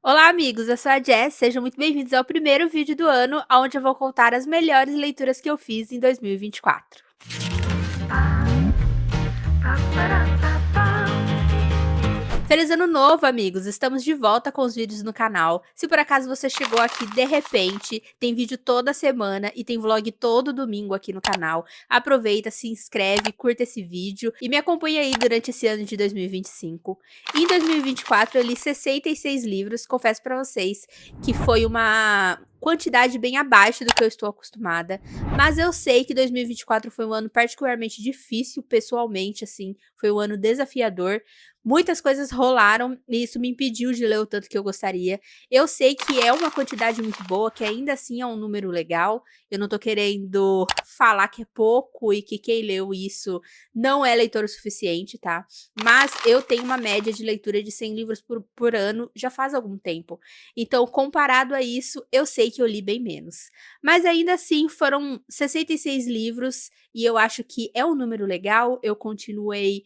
Olá, amigos! Eu sou a Jess, sejam muito bem-vindos ao primeiro vídeo do ano, onde eu vou contar as melhores leituras que eu fiz em 2024. Feliz ano novo, amigos! Estamos de volta com os vídeos no canal. Se por acaso você chegou aqui de repente, tem vídeo toda semana e tem vlog todo domingo aqui no canal. Aproveita, se inscreve, curta esse vídeo e me acompanha aí durante esse ano de 2025. Em 2024 eu li 66 livros, confesso pra vocês que foi uma quantidade bem abaixo do que eu estou acostumada, mas eu sei que 2024 foi um ano particularmente difícil pessoalmente, assim, foi um ano desafiador. Muitas coisas rolaram e isso me impediu de ler o tanto que eu gostaria. Eu sei que é uma quantidade muito boa, que ainda assim é um número legal. Eu não tô querendo falar que é pouco e que quem leu isso não é leitor o suficiente, tá? Mas eu tenho uma média de leitura de 100 livros por ano já faz algum tempo. Então, comparado a isso, eu sei que eu li bem menos. Mas ainda assim, foram 66 livros e eu acho que é um número legal. Eu continuei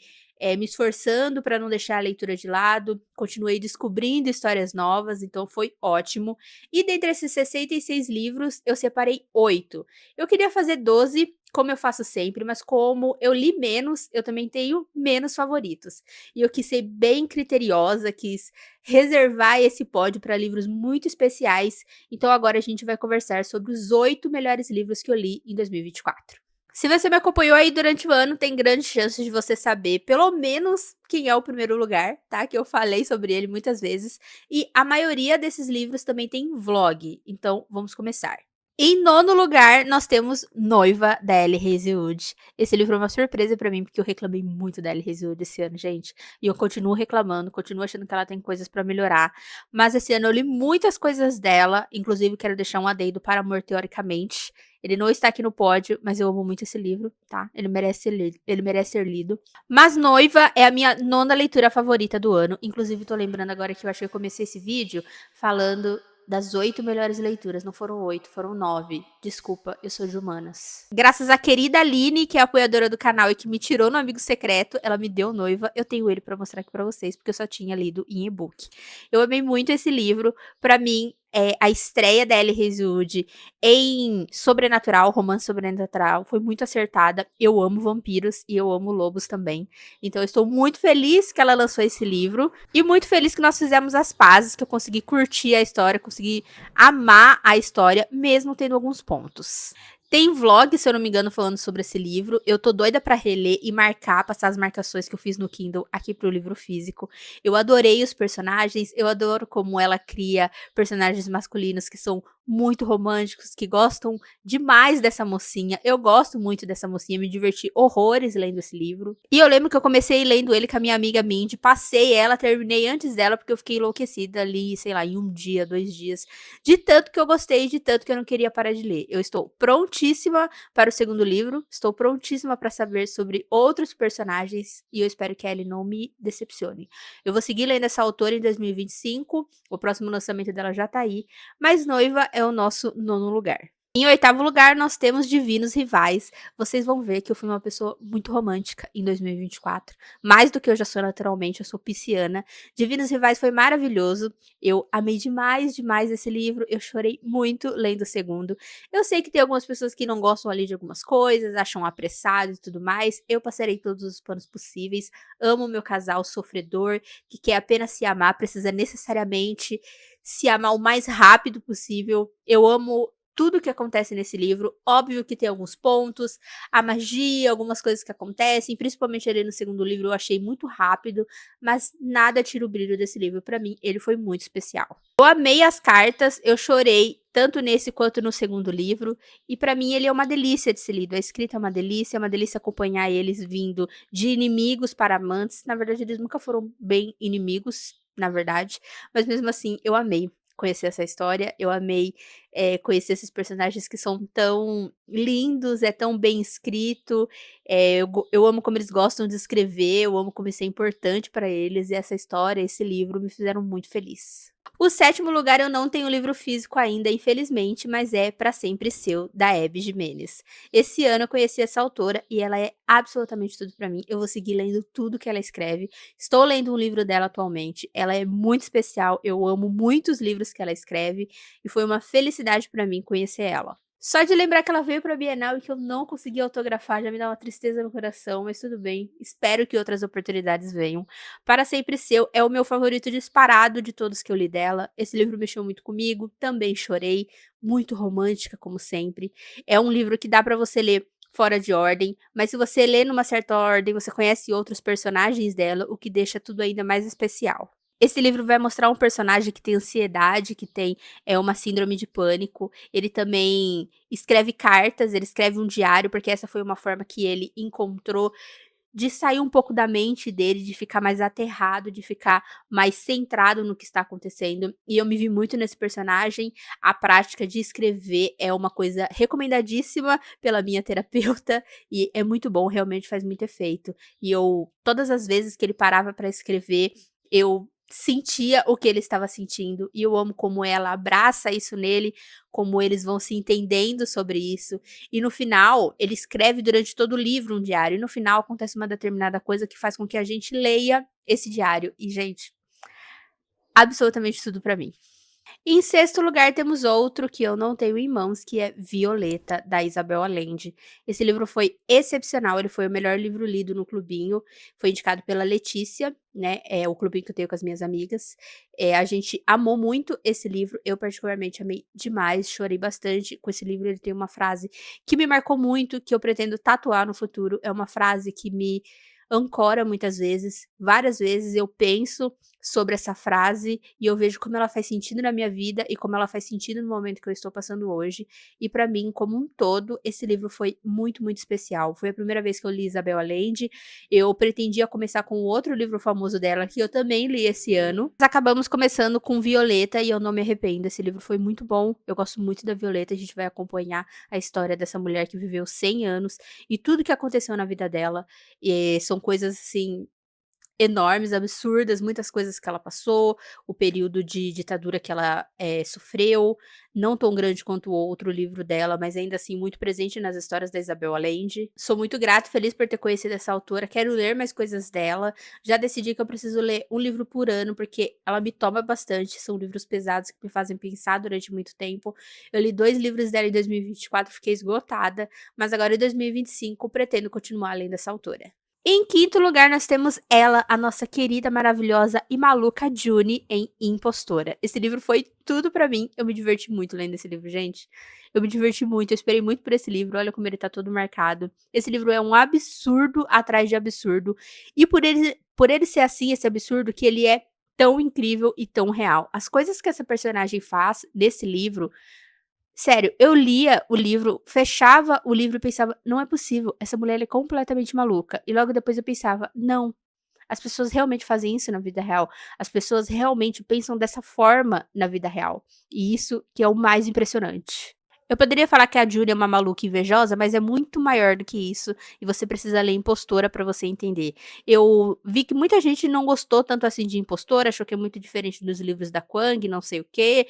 me esforçando para não deixar a leitura de lado, continuei descobrindo histórias novas, então foi ótimo. E dentre esses 66 livros, eu separei 8. Eu queria fazer 12, como eu faço sempre, mas como eu li menos, eu também tenho menos favoritos. E eu quis ser bem criteriosa, quis reservar esse pódio para livros muito especiais, então agora a gente vai conversar sobre os 8 melhores livros que eu li em 2024. Se você me acompanhou aí durante o ano, tem grandes chances de você saber, pelo menos, quem é o primeiro lugar, tá? Que eu falei sobre ele muitas vezes. E a maioria desses livros também tem vlog, então vamos começar. Em nono lugar, nós temos Noiva, da Ellie Hazelwood. Esse livro é uma surpresa pra mim, porque eu reclamei muito da Ellie Hazelwood esse ano, gente. E eu continuo reclamando, continuo achando que ela tem coisas pra melhorar. Mas esse ano eu li muitas coisas dela, inclusive quero deixar um adendo para Amor Teoricamente. Ele não está aqui no pódio, mas eu amo muito esse livro, tá? Ele merece ser lido. Mas Noiva é a minha nona leitura favorita do ano. Inclusive, tô lembrando agora que eu acho que eu comecei esse vídeo falando das 8 melhores leituras. Não foram 8, foram 9. Desculpa, eu sou de humanas. Graças à querida Aline, que é apoiadora do canal e que me tirou no Amigo Secreto, ela me deu Noiva. Eu tenho ele pra mostrar aqui pra vocês, porque eu só tinha lido em e-book. Eu amei muito esse livro. Pra mim, é a estreia da Ellie Hazelwood em sobrenatural, romance sobrenatural, foi muito acertada. Eu amo vampiros e eu amo lobos também. Então eu estou muito feliz que ela lançou esse livro e muito feliz que nós fizemos as pazes, que eu consegui curtir a história, consegui amar a história, mesmo tendo alguns pontos. Tem vlog, se eu não me engano, falando sobre esse livro. Eu tô doida pra reler e marcar, passar as marcações que eu fiz no Kindle aqui pro livro físico. Eu adorei os personagens, eu adoro como ela cria personagens masculinos que são muito românticos, que gostam demais dessa mocinha. Eu gosto muito dessa mocinha, me diverti horrores lendo esse livro. E eu lembro que eu comecei lendo ele com a minha amiga Mindy, passei ela, terminei antes dela, porque eu fiquei enlouquecida ali, sei lá, em um dia, 2 dias. De tanto que eu gostei, de tanto que eu não queria parar de ler. Eu estou prontíssima para o segundo livro, estou prontíssima para saber sobre outros personagens, e eu espero que a Ellie não me decepcione. Eu vou seguir lendo essa autora em 2025, o próximo lançamento dela já tá aí, mas Noiva é o nosso nono lugar. Em oitavo lugar, nós temos Divinos Rivais. Vocês vão ver que eu fui uma pessoa muito romântica em 2024. Mais do que eu já sou naturalmente, eu sou pisciana. Divinos Rivais foi maravilhoso. Eu amei demais, demais esse livro. Eu chorei muito lendo o segundo. Eu sei que tem algumas pessoas que não gostam ali de algumas coisas, acham apressado e tudo mais. Eu passarei todos os panos possíveis. Amo meu casal sofredor, que quer apenas se amar, precisa necessariamente se amar o mais rápido possível. Eu amo tudo que acontece nesse livro. Óbvio que tem alguns pontos, a magia, algumas coisas que acontecem, principalmente ali no segundo livro eu achei muito rápido, mas nada tira o brilho desse livro pra mim, ele foi muito especial. Eu amei as cartas, eu chorei tanto nesse quanto no segundo livro, e pra mim ele é uma delícia de ser lido, a escrita é uma delícia acompanhar eles vindo de inimigos para amantes. Na verdade eles nunca foram bem inimigos, na verdade, mas mesmo assim eu amei conhecer essa história, eu amei conhecer esses personagens que são tão lindos, é tão bem escrito, eu amo como eles gostam de escrever, eu amo como isso é importante pra eles, e essa história, esse livro me fizeram muito feliz. O sétimo lugar eu não tenho livro físico ainda, infelizmente, mas é Pra Sempre Seu, da Hebe Jimenez. Esse ano eu conheci essa autora e ela é absolutamente tudo pra mim. Eu vou seguir lendo tudo que ela escreve. Estou lendo um livro dela atualmente. Ela é muito especial. Eu amo muitos livros que ela escreve e foi uma felicidade pra mim conhecer ela. Só de lembrar que ela veio pra Bienal e que eu não consegui autografar já me dá uma tristeza no coração, mas tudo bem. Espero que outras oportunidades venham. Para Sempre Seu é o meu favorito disparado de todos que eu li dela. Esse livro mexeu muito comigo, também chorei, muito romântica como sempre. É um livro que dá para você ler fora de ordem, mas se você lê numa certa ordem, você conhece outros personagens dela, o que deixa tudo ainda mais especial. Esse livro vai mostrar um personagem que tem ansiedade, que tem uma síndrome de pânico. Ele também escreve cartas, ele escreve um diário, porque essa foi uma forma que ele encontrou de sair um pouco da mente dele, de ficar mais aterrado, de ficar mais centrado no que está acontecendo, e eu me vi muito nesse personagem. A prática de escrever é uma coisa recomendadíssima pela minha terapeuta, e é muito bom, realmente faz muito efeito. E eu todas as vezes que ele parava para escrever, eu sentia o que ele estava sentindo, e eu amo como ela abraça isso nele, como eles vão se entendendo sobre isso. E no final, ele escreve durante todo o livro um diário, e no final acontece uma determinada coisa que faz com que a gente leia esse diário. E, gente, absolutamente tudo pra mim. Em sexto lugar, temos outro que eu não tenho em mãos, que é Violeta, da Isabel Allende. Esse livro foi excepcional, ele foi o melhor livro lido no clubinho, foi indicado pela Letícia, né, é o clubinho que eu tenho com as minhas amigas. A gente amou muito esse livro, eu particularmente amei demais, chorei bastante com esse livro. Ele tem uma frase que me marcou muito, que eu pretendo tatuar no futuro, é uma frase que me ancora muitas vezes, várias vezes eu penso sobre essa frase e eu vejo como ela faz sentido na minha vida e como ela faz sentido no momento que eu estou passando hoje. E pra mim, como um todo, esse livro foi muito, muito especial. Foi a primeira vez que eu li Isabel Allende. Eu pretendia começar com outro livro famoso dela, que eu também li esse ano. Mas acabamos começando com Violeta e eu não me arrependo. Esse livro foi muito bom. Eu gosto muito da Violeta. A gente vai acompanhar a história dessa mulher que viveu 100 anos e tudo que aconteceu na vida dela. E são coisas assim enormes, absurdas, muitas coisas que ela passou, o período de ditadura que ela, sofreu, não tão grande quanto o outro livro dela, mas ainda assim muito presente nas histórias da Isabel Allende. Sou muito grata, feliz por ter conhecido essa autora, quero ler mais coisas dela, já decidi que eu preciso ler um livro por ano, porque ela me toma bastante, são livros pesados que me fazem pensar durante muito tempo. Eu li 2 livros dela em 2024, fiquei esgotada, mas agora em 2025 pretendo continuar lendo essa autora. Em quinto lugar, nós temos ela, a nossa querida, maravilhosa e maluca June em Impostora. Esse livro foi tudo pra mim. Eu me diverti muito lendo esse livro, gente. Eu me diverti muito, eu esperei muito por esse livro. Olha como ele tá todo marcado. Esse livro é um absurdo atrás de absurdo. E por ele ser assim, esse absurdo, que ele é tão incrível e tão real. As coisas que essa personagem faz nesse livro. Sério, eu lia o livro, fechava o livro e pensava: "Não é possível, essa mulher ela é completamente maluca". E logo depois eu pensava: "Não, as pessoas realmente fazem isso na vida real. As pessoas realmente pensam dessa forma na vida real". E isso que é o mais impressionante. Eu poderia falar que a Julie é uma maluca invejosa, mas é muito maior do que isso, e você precisa ler Impostora pra você entender. Eu vi que muita gente não gostou tanto assim de Impostora, achou que é muito diferente dos livros da Kwang, não sei o quê.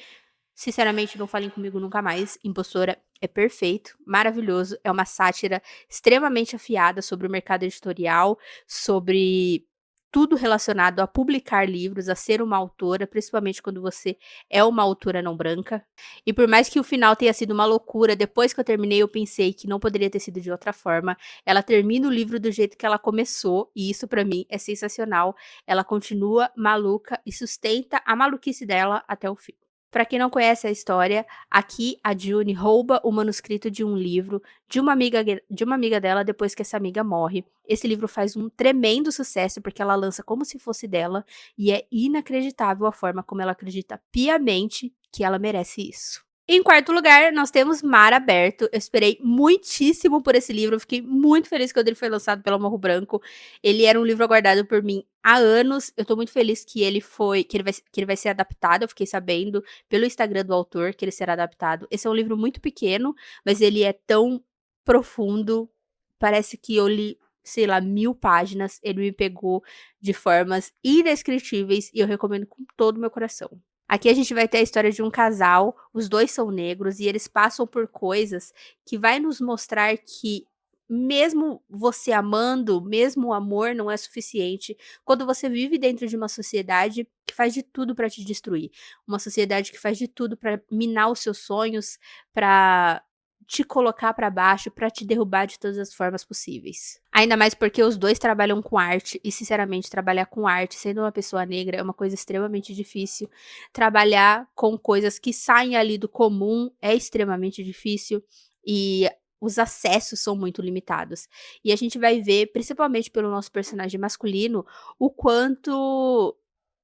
Sinceramente, não falem comigo nunca mais. Impostora é perfeito, maravilhoso. É uma sátira extremamente afiada sobre o mercado editorial, sobre tudo relacionado a publicar livros, a ser uma autora, principalmente quando você é uma autora não branca. E por mais que o final tenha sido uma loucura, depois que eu terminei, eu pensei que não poderia ter sido de outra forma. Ela termina o livro do jeito que ela começou, e isso pra mim é sensacional. Ela continua maluca e sustenta a maluquice dela até o fim. Para quem não conhece a história, aqui a June rouba o manuscrito de um livro de uma amiga dela depois que essa amiga morre. Esse livro faz um tremendo sucesso porque ela lança como se fosse dela e é inacreditável a forma como ela acredita piamente que ela merece isso. Em quarto lugar, nós temos Mar Aberto. Eu esperei muitíssimo por esse livro, eu fiquei muito feliz quando ele foi lançado pela Morro Branco. Ele era um livro aguardado por mim há anos. Eu tô muito feliz que ele vai ser adaptado. Eu fiquei sabendo pelo Instagram do autor que ele será adaptado. Esse é um livro muito pequeno, mas ele é tão profundo. Parece que eu li, sei lá, 1000 páginas. Ele me pegou de formas indescritíveis e eu recomendo com todo o meu coração. Aqui a gente vai ter a história de um casal, os 2 são negros e eles passam por coisas que vai nos mostrar que mesmo você amando, mesmo o amor não é suficiente quando você vive dentro de uma sociedade que faz de tudo pra te destruir. Uma sociedade que faz de tudo pra minar os seus sonhos, pra te colocar pra baixo, pra te derrubar de todas as formas possíveis. Ainda mais porque os 2 trabalham com arte e, sinceramente, trabalhar com arte, sendo uma pessoa negra, é uma coisa extremamente difícil. Trabalhar com coisas que saem ali do comum é extremamente difícil e os acessos são muito limitados. E a gente vai ver, principalmente pelo nosso personagem masculino, o quanto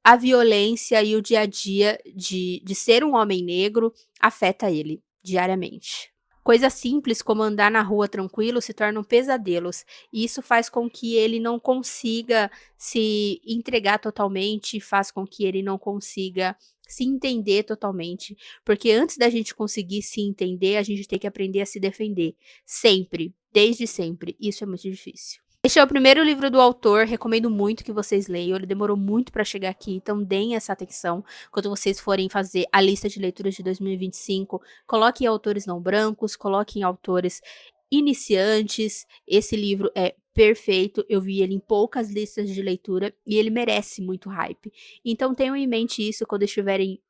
a violência e o dia a dia de ser um homem negro afeta ele diariamente. Coisas simples como andar na rua tranquilo se tornam pesadelos, e isso faz com que ele não consiga se entregar totalmente, faz com que ele não consiga se entender totalmente, porque antes da gente conseguir se entender, a gente tem que aprender a se defender, sempre, desde sempre, isso é muito difícil. Este é o primeiro livro do autor, recomendo muito que vocês leiam, ele demorou muito para chegar aqui, então deem essa atenção quando vocês forem fazer a lista de leituras de 2025, coloquem autores não brancos, coloquem autores iniciantes, esse livro é perfeito, eu vi ele em poucas listas de leitura e ele merece muito hype. Então tenham em mente isso quando estiverem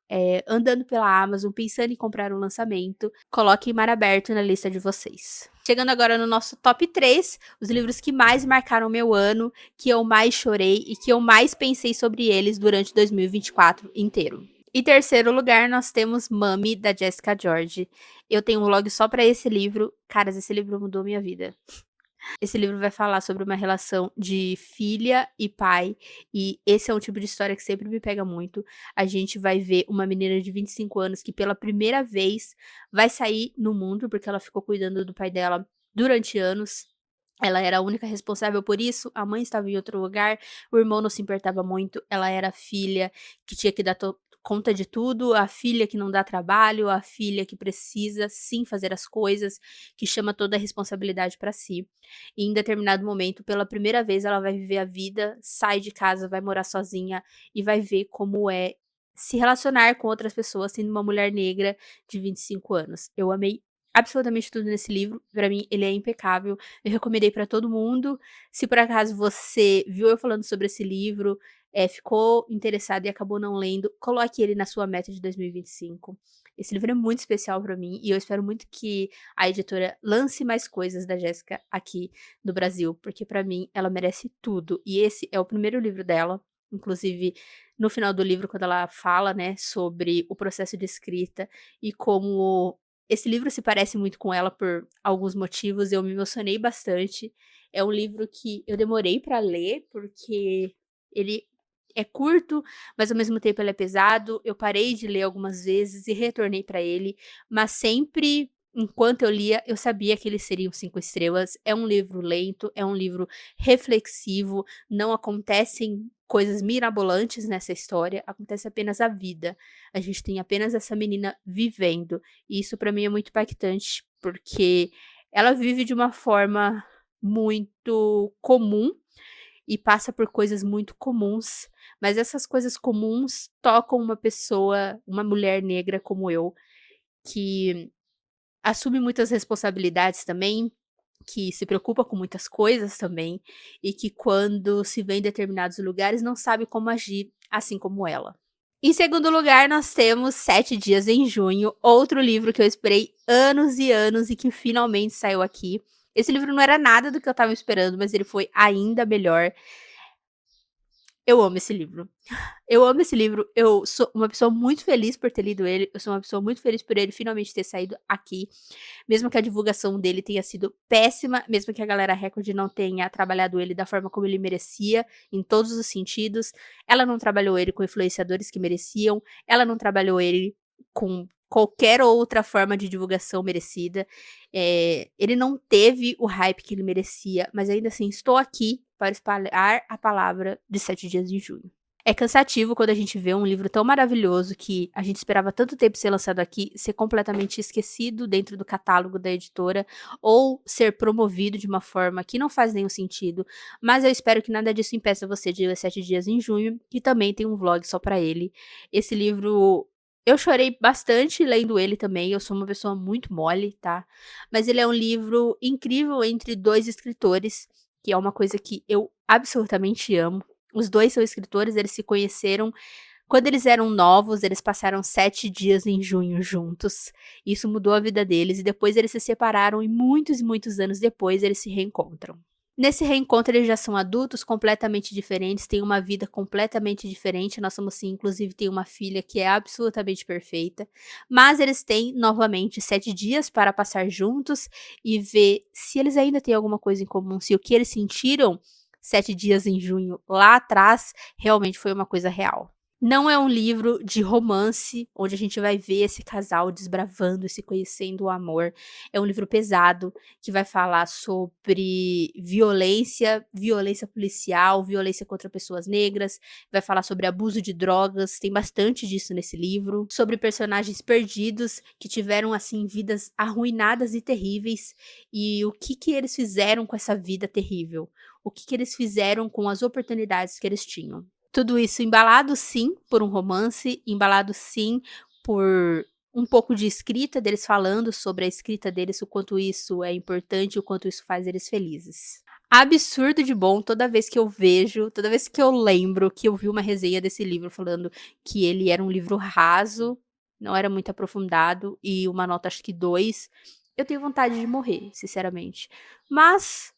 andando pela Amazon, pensando em comprar um lançamento, coloquem Mar Aberto na lista de vocês. Chegando agora no nosso top 3, os livros que mais marcaram meu ano, que eu mais chorei e que eu mais pensei sobre eles durante 2024 inteiro. Em terceiro lugar, nós temos Mami, da Jessica George. Eu tenho um vlog só pra esse livro. Caras, esse livro mudou minha vida. Esse livro vai falar sobre uma relação de filha e pai, e esse é um tipo de história que sempre me pega muito. A gente vai ver uma menina de 25 anos que pela primeira vez vai sair no mundo, porque ela ficou cuidando do pai dela durante anos. Ela era a única responsável por isso, a mãe estava em outro lugar, o irmão não se importava muito, ela era a filha que tinha que dar conta de tudo, a filha que não dá trabalho, a filha que precisa sim fazer as coisas, que chama toda a responsabilidade pra si. E em determinado momento, pela primeira vez, ela vai viver a vida, sai de casa, vai morar sozinha e vai ver como é se relacionar com outras pessoas sendo uma mulher negra de 25 anos. Eu amei absolutamente tudo nesse livro, pra mim ele é impecável, eu recomendei pra todo mundo. Se por acaso você viu eu falando sobre esse livro, ficou interessado e acabou não lendo, coloque ele na sua meta de 2025. Esse livro é muito especial pra mim e eu espero muito que a editora lance mais coisas da Jéssica aqui no Brasil, porque pra mim ela merece tudo, e esse é o primeiro livro dela, inclusive no final do livro quando ela fala, né, sobre o processo de escrita e como esse livro se parece muito com ela por alguns motivos, eu me emocionei bastante. É um livro que eu demorei pra ler, porque ele é curto, mas ao mesmo tempo ele é pesado. Eu parei de ler algumas vezes e retornei pra ele, mas sempre enquanto eu lia, eu sabia que ele seria um 5 estrelas. É um livro lento, é um livro reflexivo, não acontecem coisas mirabolantes nessa história, acontece apenas a vida. A gente tem apenas essa menina vivendo. E isso pra mim é muito impactante, porque ela vive de uma forma muito comum e passa por coisas muito comuns, mas essas coisas comuns tocam uma pessoa, uma mulher negra como eu, que assume muitas responsabilidades também, que se preocupa com muitas coisas também, e que quando se vê em determinados lugares não sabe como agir, assim como ela. Em segundo lugar, nós temos Sete Dias em Junho, outro livro que eu esperei anos e anos e que finalmente saiu aqui. Esse livro não era nada do que eu estava esperando, mas ele foi ainda melhor. Eu amo esse livro. Eu amo esse livro, eu sou uma pessoa muito feliz por ter lido ele, eu sou uma pessoa muito feliz por ele finalmente ter saído aqui, mesmo que a divulgação dele tenha sido péssima, mesmo que a Galera Record não tenha trabalhado ele da forma como ele merecia, em todos os sentidos, ela não trabalhou ele com influenciadores que mereciam, ela não trabalhou ele com qualquer outra forma de divulgação merecida, ele não teve o hype que ele merecia, mas ainda assim estou aqui para espalhar a palavra de Sete Dias de Junho. É cansativo quando a gente vê um livro tão maravilhoso que a gente esperava tanto tempo ser lançado aqui, ser completamente esquecido dentro do catálogo da editora, ou ser promovido de uma forma que não faz nenhum sentido, mas eu espero que nada disso impeça você de ler Sete Dias em Junho, que também tem um vlog só pra ele. Esse livro eu chorei bastante lendo ele também, eu sou uma pessoa muito mole, tá, mas ele é um livro incrível entre 2 escritores, que é uma coisa que eu absolutamente amo. Os 2 são escritores, eles se conheceram quando eles eram novos, eles passaram 7 dias em junho juntos, isso mudou a vida deles e depois eles se separaram e muitos anos depois eles se reencontram. Nesse reencontro eles já são adultos completamente diferentes, têm uma vida completamente diferente, nós somos sim, inclusive tem uma filha que é absolutamente perfeita, mas eles têm novamente 7 dias para passar juntos e ver se eles ainda têm alguma coisa em comum, se o que eles sentiram 7 dias em junho lá atrás realmente foi uma coisa real. Não é um livro de romance, onde a gente vai ver esse casal desbravando e se conhecendo o amor. É um livro pesado, que vai falar sobre violência, violência policial, violência contra pessoas negras, vai falar sobre abuso de drogas, tem bastante disso nesse livro, sobre personagens perdidos que tiveram, assim, vidas arruinadas e terríveis, e o que que eles fizeram com essa vida terrível, o que que eles fizeram com as oportunidades que eles tinham. Tudo isso embalado sim por um romance, embalado sim por um pouco de escrita deles falando sobre a escrita deles, o quanto isso é importante, o quanto isso faz eles felizes. Absurdo de bom toda vez que eu vejo, toda vez que eu lembro que eu vi uma resenha desse livro falando que ele era um livro raso, não era muito aprofundado e uma nota acho que 2, eu tenho vontade de morrer, sinceramente. Mas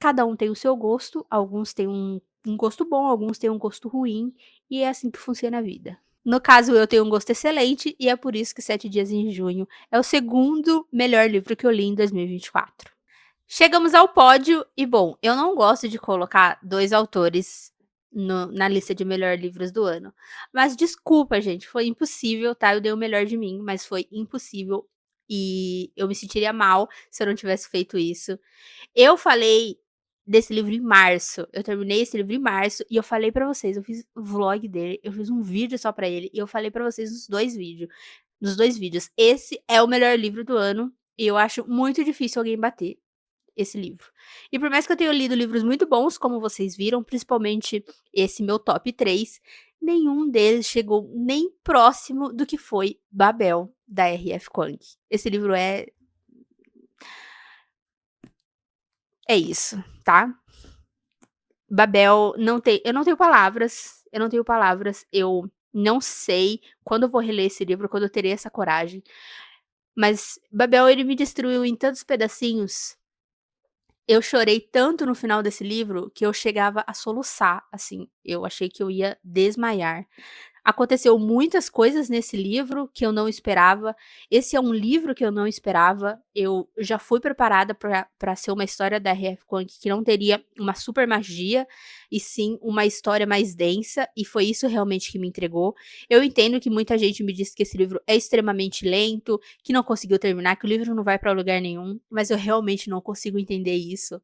cada um tem o seu gosto, alguns têm um gosto bom, alguns têm um gosto ruim, e é assim que funciona a vida. No caso, eu tenho um gosto excelente, e é por isso que Sete Dias em Junho é o segundo melhor livro que eu li em 2024. Chegamos ao pódio, e bom, eu não gosto de colocar 2 autores na lista de melhor livros do ano. Mas desculpa, gente, foi impossível, tá? Eu dei o melhor de mim, mas foi impossível, e eu me sentiria mal se eu não tivesse feito isso. Eu falei desse livro em março, eu terminei esse livro em março e eu falei pra vocês, eu fiz vlog dele, eu fiz um vídeo só pra ele e eu falei pra vocês nos 2 vídeos, esse é o melhor livro do ano e eu acho muito difícil alguém bater esse livro. E por mais que eu tenha lido livros muito bons, como vocês viram, principalmente esse meu top 3, nenhum deles chegou nem próximo do que foi Babel, da R.F. Kuang. Esse livro é isso, tá? Babel não tem eu não tenho palavras, eu não tenho palavras, eu não sei quando eu vou reler esse livro, quando eu terei essa coragem, mas Babel ele me destruiu em tantos pedacinhos, eu chorei tanto no final desse livro, que eu chegava a soluçar, assim, eu achei que eu ia desmaiar. Aconteceu muitas coisas nesse livro que eu não esperava. Esse é um livro que eu não esperava. Eu já fui preparada para ser uma história da R.F. Kuang que não teria uma super magia, e sim uma história mais densa, e foi isso realmente que me entregou. Eu entendo que muita gente me disse que esse livro é extremamente lento, que não conseguiu terminar, que o livro não vai para lugar nenhum, mas eu realmente não consigo entender isso.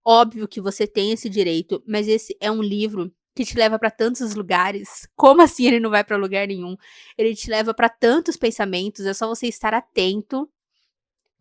Óbvio que você tem esse direito, mas esse é um livro que te leva para tantos lugares. Como assim ele não vai para lugar nenhum? Ele te leva para tantos pensamentos, é só você estar atento,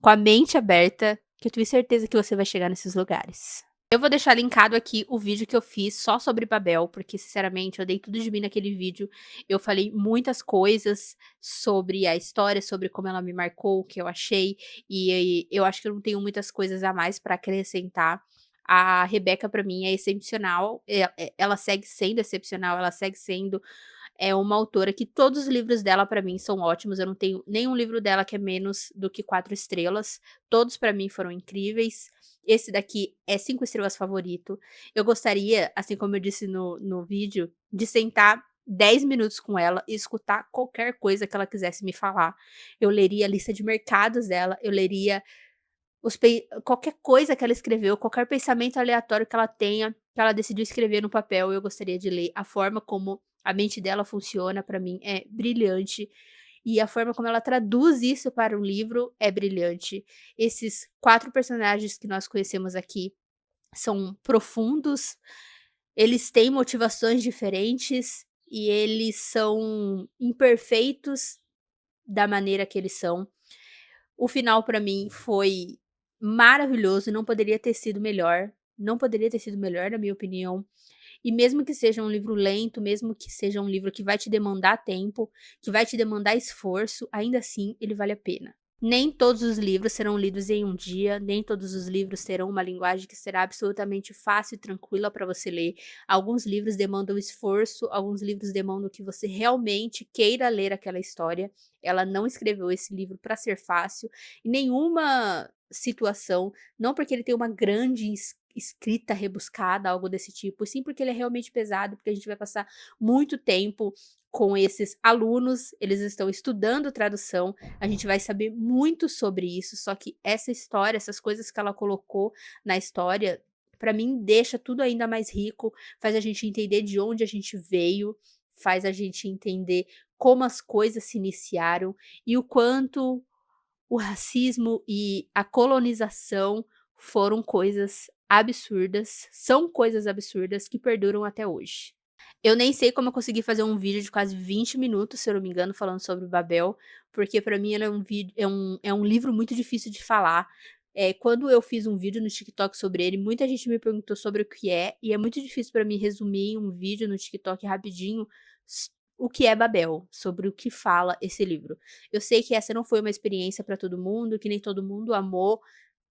com a mente aberta, que eu tenho certeza que você vai chegar nesses lugares. Eu vou deixar linkado aqui o vídeo que eu fiz só sobre Babel, porque sinceramente eu dei tudo de mim naquele vídeo. Eu falei muitas coisas sobre a história, sobre como ela me marcou, o que eu achei, e eu acho que eu não tenho muitas coisas a mais para acrescentar. A Rebeca para mim é excepcional, ela segue sendo excepcional, ela segue sendo uma autora que todos os livros dela para mim são ótimos, eu não tenho nenhum livro dela que é menos do que 4 estrelas, todos para mim foram incríveis. Esse daqui é 5 estrelas favorito. Eu gostaria, assim como eu disse no vídeo, de sentar 10 minutos com ela e escutar qualquer coisa que ela quisesse me falar. Eu leria a lista de mercados dela, eu leria qualquer coisa que ela escreveu, qualquer pensamento aleatório que ela tenha, que ela decidiu escrever no papel, eu gostaria de ler. A forma como a mente dela funciona, para mim, é brilhante. E a forma como ela traduz isso para um livro é brilhante. Esses 4 personagens que nós conhecemos aqui são profundos, Eles têm motivações diferentes e eles são imperfeitos da maneira que eles são. O final pra mim foi maravilhoso, não poderia ter sido melhor, não poderia ter sido melhor na minha opinião. E mesmo que seja um livro lento, mesmo que seja um livro que vai te demandar tempo, que vai te demandar esforço, ainda assim ele vale a pena. Nem todos os livros serão lidos em um dia, nem todos os livros terão uma linguagem que será absolutamente fácil e tranquila para você ler. Alguns livros demandam esforço, alguns livros demandam que você realmente queira ler aquela história. Ela não escreveu esse livro para ser fácil, em nenhuma situação, não porque ele tem uma grande escrita rebuscada, algo desse tipo, sim porque ele é realmente pesado, porque a gente vai passar muito tempo com esses alunos, eles estão estudando tradução, a gente vai saber muito sobre isso, só que essa história, essas coisas que ela colocou na história, pra mim deixa tudo ainda mais rico, faz a gente entender de onde a gente veio, faz a gente entender como as coisas se iniciaram e o quanto o racismo e a colonização foram coisas absurdas, são coisas absurdas que perduram até hoje. Eu nem sei como eu consegui fazer um vídeo de quase 20 minutos, se eu não me engano, falando sobre Babel, porque pra mim ele é um vídeo é um livro muito difícil de falar. Quando eu fiz um vídeo no TikTok sobre ele, muita gente me perguntou sobre o que é, e é muito difícil pra mim resumir em um vídeo no TikTok rapidinho o que é Babel, sobre o que fala esse livro. Eu sei que essa não foi uma experiência pra todo mundo, que nem todo mundo amou,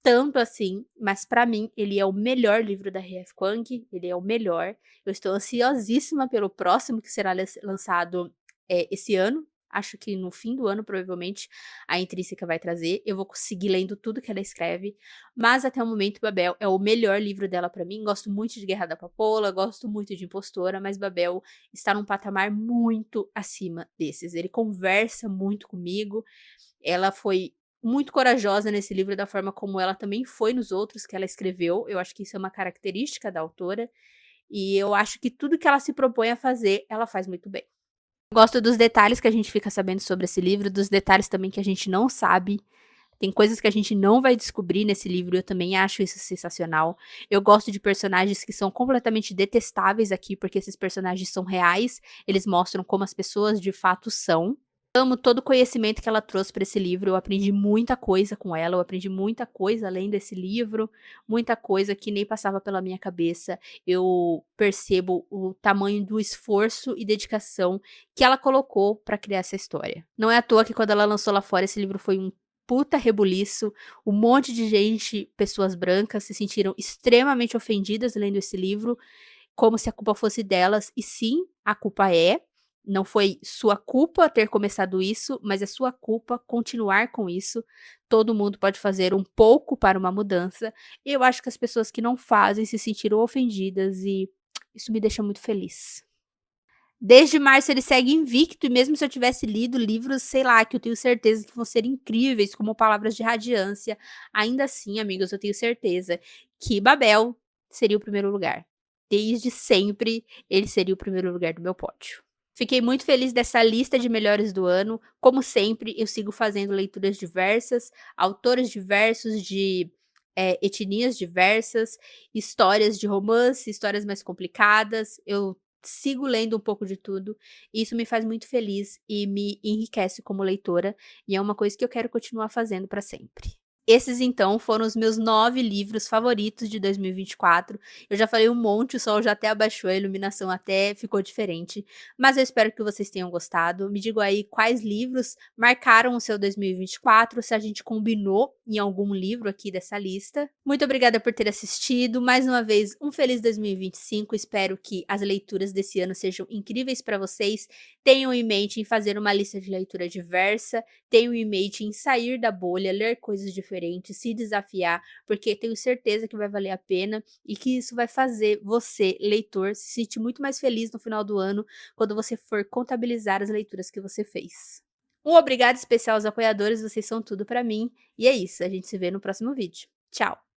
tanto assim, mas pra mim ele é o melhor livro da R.F. Kuang, ele é o melhor. Eu estou ansiosíssima pelo próximo que será lançado, esse ano, acho que no fim do ano provavelmente a Intrínseca vai trazer, eu vou conseguir lendo tudo que ela escreve, mas até o momento Babel é o melhor livro dela pra mim, gosto muito de Guerra da Papoula, gosto muito de Impostora, mas Babel está num patamar muito acima desses, ele conversa muito comigo, ela foi muito corajosa nesse livro da forma como ela também foi nos outros que ela escreveu, eu acho que isso é uma característica da autora, e eu acho que tudo que ela se propõe a fazer, ela faz muito bem. Gosto dos detalhes que a gente fica sabendo sobre esse livro, dos detalhes também que a gente não sabe, tem coisas que a gente não vai descobrir nesse livro, eu também acho isso sensacional. Eu gosto de personagens que são completamente detestáveis aqui, porque esses personagens são reais, eles mostram como as pessoas de fato são. Amo todo o conhecimento que ela trouxe para esse livro, eu aprendi muita coisa com ela, eu aprendi muita coisa além desse livro, muita coisa que nem passava pela minha cabeça. Eu percebo o tamanho do esforço e dedicação que ela colocou para criar essa história. Não é à toa que quando ela lançou lá fora esse livro foi um puta rebuliço, um monte de gente, pessoas brancas, se sentiram extremamente ofendidas lendo esse livro, como se a culpa fosse delas, e sim, a culpa não foi sua culpa ter começado isso, mas é sua culpa continuar com isso. Todo mundo pode fazer um pouco para uma mudança, e eu acho que as pessoas que não fazem se sentiram ofendidas e isso me deixa muito feliz. Desde março ele segue invicto e mesmo se eu tivesse lido livros, sei lá, que eu tenho certeza que vão ser incríveis, como Palavras de Radiância, ainda assim, amigos, eu tenho certeza que Babel seria o primeiro lugar. Desde sempre, ele seria o primeiro lugar do meu pódio. Fiquei muito feliz dessa lista de melhores do ano. Como sempre, eu sigo fazendo leituras diversas, autores diversos de etnias diversas, histórias de romance, histórias mais complicadas. Eu sigo lendo um pouco de tudo, e isso me faz muito feliz e me enriquece como leitora, e é uma coisa que eu quero continuar fazendo para sempre. Esses então foram os meus 9 livros favoritos de 2024. Eu já falei um monte, o sol já até abaixou, a iluminação até ficou diferente, mas eu espero que vocês tenham gostado. Me digam aí quais livros marcaram o seu 2024, se a gente combinou em algum livro aqui dessa lista. Muito obrigada por ter assistido, mais uma vez um feliz 2025, espero que as leituras desse ano sejam incríveis para vocês, tenham em mente em fazer uma lista de leitura diversa, tenho em mente em sair da bolha, ler coisas diferentes, se desafiar, porque tenho certeza que vai valer a pena e que isso vai fazer você, leitor, se sentir muito mais feliz no final do ano, quando você for contabilizar as leituras que você fez. Um obrigado especial aos apoiadores, vocês são tudo pra mim. E é isso, a gente se vê no próximo vídeo. Tchau!